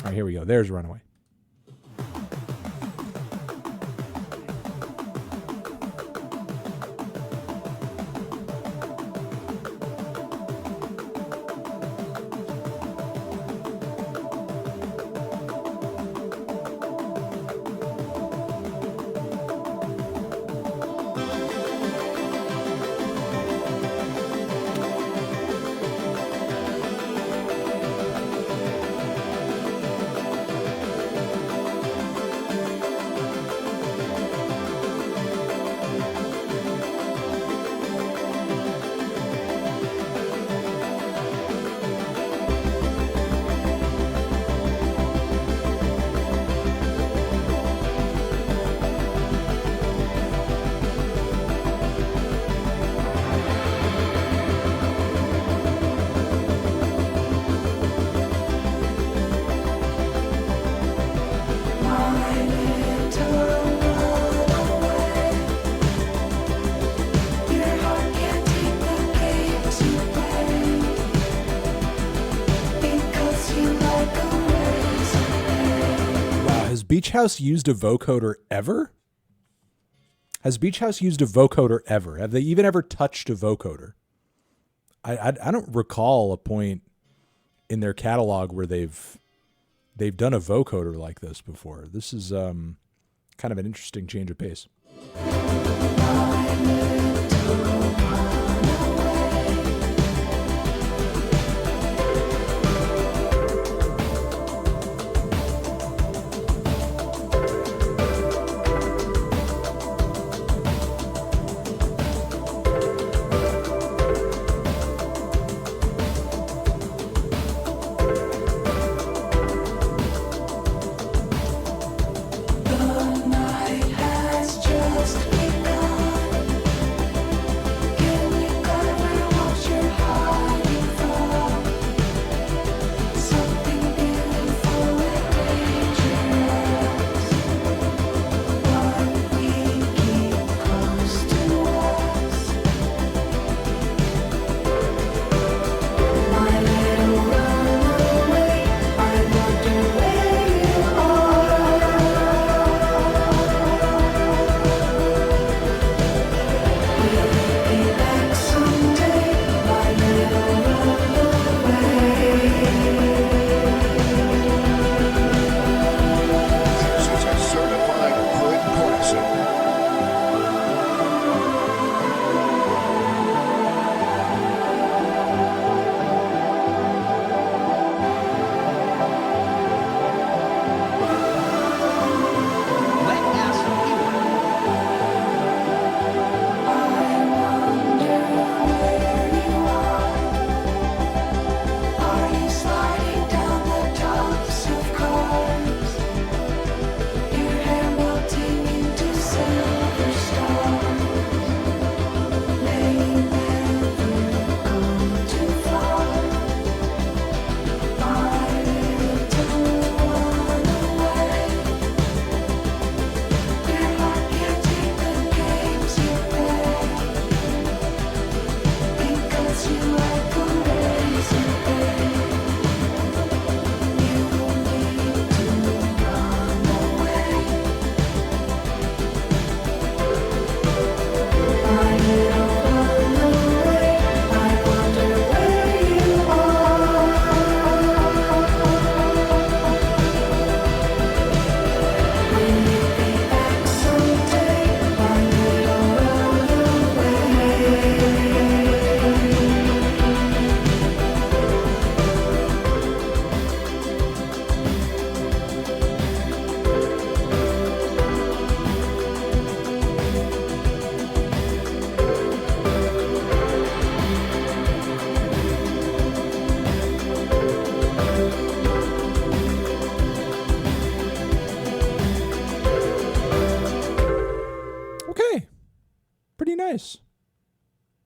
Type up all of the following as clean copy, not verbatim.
All right, here we go. There's Runaway. Beach House used a vocoder ever? Has Beach House used a vocoder ever? Have they even ever touched a vocoder? I don't recall a point in their catalog where they've done a vocoder like this before. This is kind of an interesting change of pace.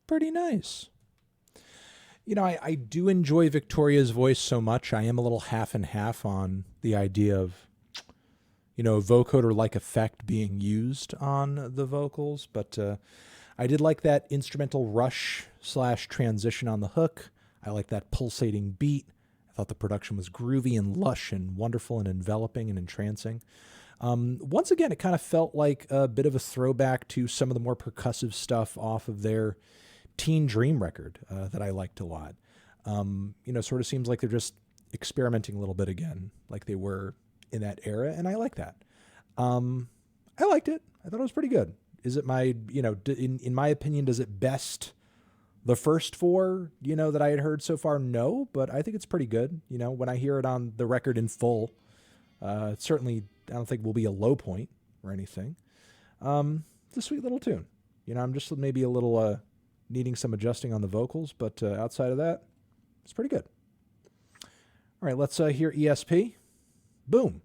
Pretty nice. You know, I do enjoy Victoria's voice so much. I am a little half and half on the idea of, you know, vocoder-like effect being used on the vocals. But I did like that instrumental rush / transition on the hook. I like that pulsating beat. I thought the production was groovy and lush and wonderful and enveloping and entrancing. Once again, it kind of felt like a bit of a throwback to some of the more percussive stuff off of their Teen Dream record that I liked a lot. Sort of seems like they're just experimenting a little bit again, like they were in that era, and I like that. I liked it. I thought it was pretty good. Is it my, in my opinion, does it best the first four, that I had heard so far? No, but I think it's pretty good. When I hear it on the record in full, certainly I don't think will be a low point or anything. It's a sweet little tune. I'm just maybe a little needing some adjusting on the vocals, but outside of that, it's pretty good. All right, let's hear ESP. Boom.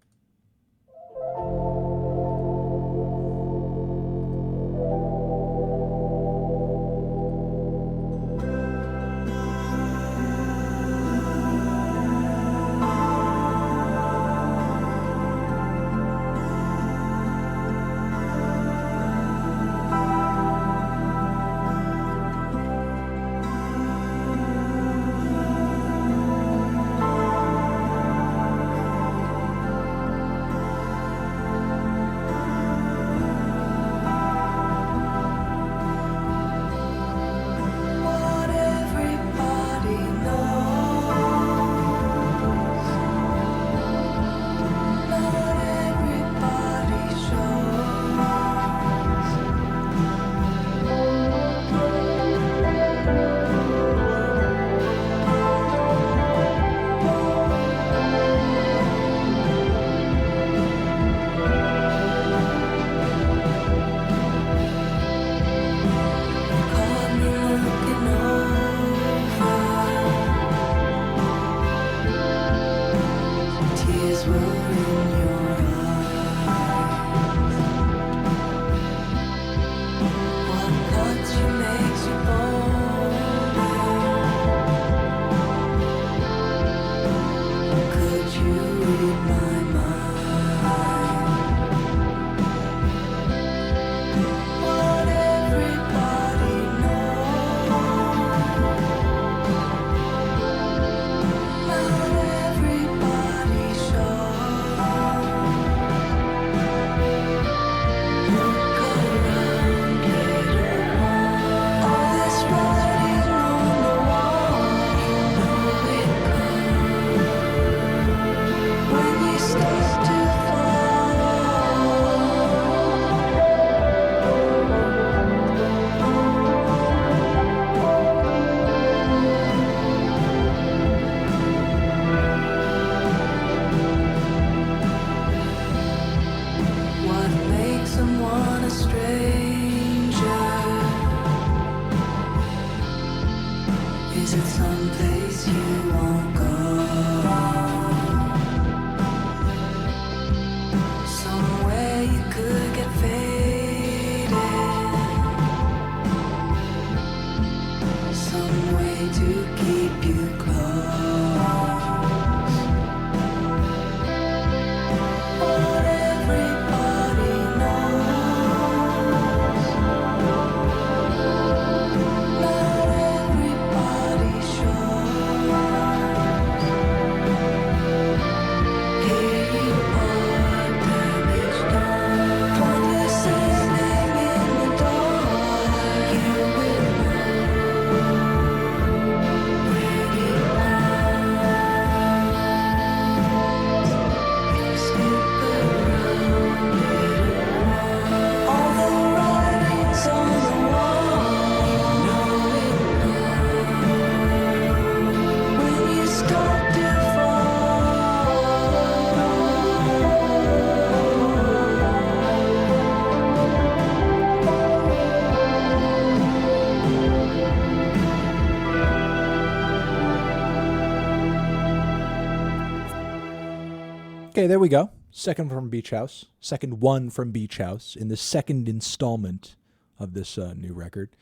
Okay, there we go. Second from Beach House. Second one from Beach House in the second installment of this new record.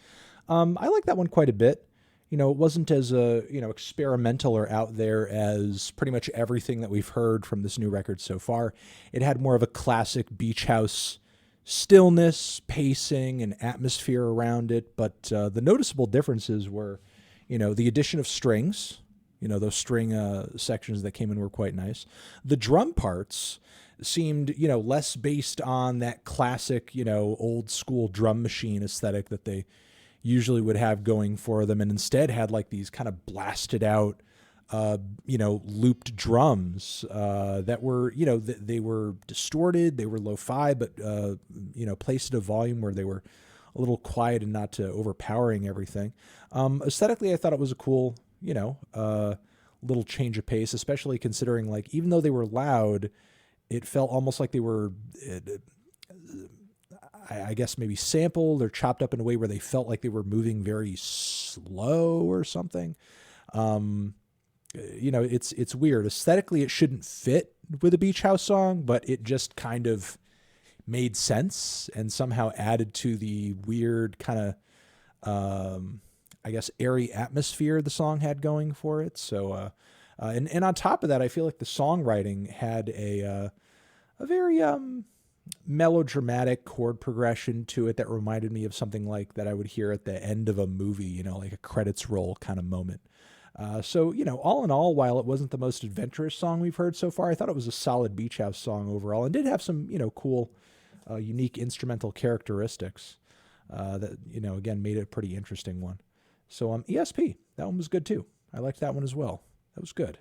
I like that one quite a bit. It wasn't as experimental or out there as pretty much everything that we've heard from this new record so far. It had more of a classic Beach House stillness, pacing, and atmosphere around it. But the noticeable differences were, the addition of strings, Those string sections that came in were quite nice. The drum parts seemed, less based on that classic, old school drum machine aesthetic that they usually would have going for them, and instead had like these kind of blasted out, looped drums that were, they were distorted, they were lo-fi, but, placed at a volume where they were a little quiet and not overpowering everything. Aesthetically, I thought it was a cool, little change of pace, especially considering like, even though they were loud, it felt almost like they were, I guess maybe sampled or chopped up in a way where they felt like they were moving very slow or something. It's weird. Aesthetically, it shouldn't fit with a Beach House song, but it just kind of made sense and somehow added to the weird kind of, I guess, airy atmosphere the song had going for it. So, and on top of that, I feel like the songwriting had a very melodramatic chord progression to it that reminded me of something like that I would hear at the end of a movie, like a credits roll kind of moment. So, all in all, while it wasn't the most adventurous song we've heard so far, I thought it was a solid Beach House song overall, and did have some, cool, unique instrumental characteristics that, again, made it a pretty interesting one. So ESP, that one was good too. I liked that one as well. That was good.